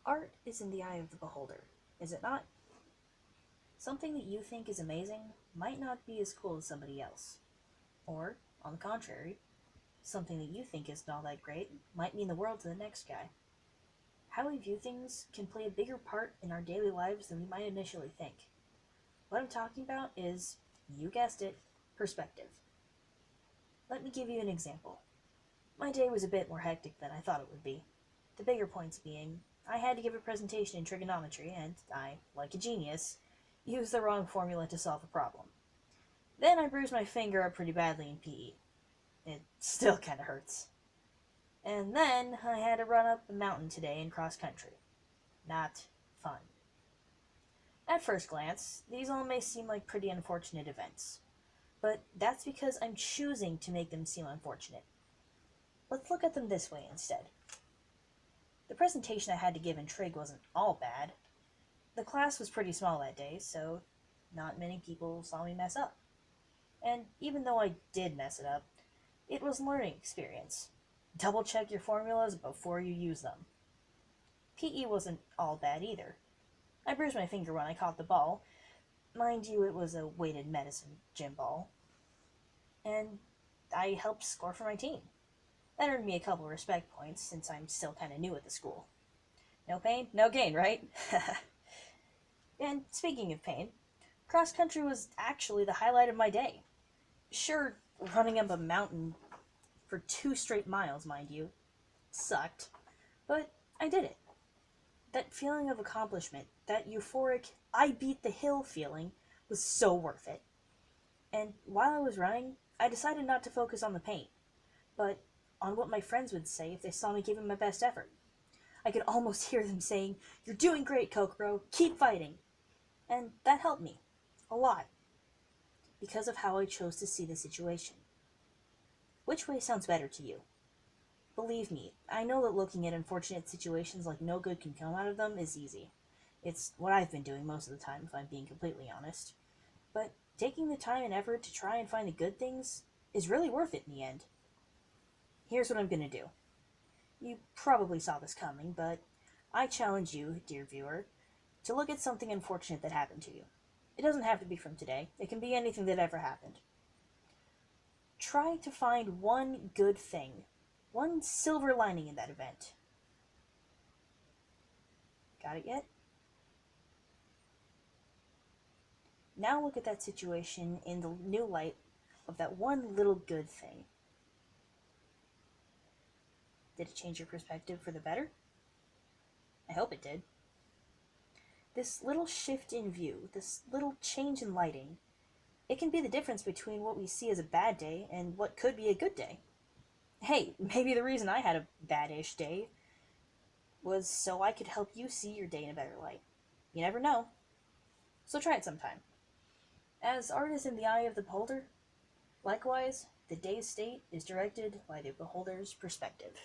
Art is in the eye of the beholder, is it not? Something that you think is amazing might not be as cool as somebody else. Or, on the contrary, something that you think isn't all that great might mean the world to the next guy. How we view things can play a bigger part in our daily lives than we might initially think. What I'm talking about is, you guessed it, perspective. Let me give you an example. My day was a bit more hectic than I thought it would be. The bigger points being, I had to give a presentation in trigonometry, and I, like a genius, used the wrong formula to solve a problem. Then I bruised my finger up pretty badly in PE. It still kinda hurts. And then I had to run up a mountain today in cross country. Not fun. At first glance, these all may seem like pretty unfortunate events. But that's because I'm choosing to make them seem unfortunate. Let's look at them this way instead. The presentation I had to give in Trig wasn't all bad. The class was pretty small that day, so not many people saw me mess up. And even though I did mess it up, it was a learning experience. Double check your formulas before you use them. PE wasn't all bad either. I bruised my finger when I caught the ball. Mind you, it was a weighted medicine gym ball. And I helped score for my team. That earned me a couple respect points since I'm still kinda new at the school. No pain, no gain, right? And speaking of pain, cross country was actually the highlight of my day. Sure, running up a mountain for 2 straight miles, mind you, sucked, but I did it. That feeling of accomplishment, that euphoric, I beat the hill feeling, was so worth it. And while I was running, I decided not to focus on the pain, but on what my friends would say if they saw me giving my best effort. I could almost hear them saying, "You're doing great, Kokoro, keep fighting." And that helped me. A lot. Because of how I chose to see the situation. Which way sounds better to you? Believe me, I know that looking at unfortunate situations like no good can come out of them is easy. It's what I've been doing most of the time, if I'm being completely honest. But taking the time and effort to try and find the good things is really worth it in the end. Here's what I'm gonna do. You probably saw this coming, but I challenge you, dear viewer, to look at something unfortunate that happened to you. It doesn't have to be from today, it can be anything that ever happened. Try to find one good thing, one silver lining in that event. Got it yet? Now look at that situation in the new light of that one little good thing. Did it change your perspective for the better? I hope it did. This little shift in view, this little change in lighting, it can be the difference between what we see as a bad day and what could be a good day. Hey, maybe the reason I had a bad-ish day was so I could help you see your day in a better light. You never know. So try it sometime. As art is in the eye of the beholder, likewise, the day's state is directed by the beholder's perspective.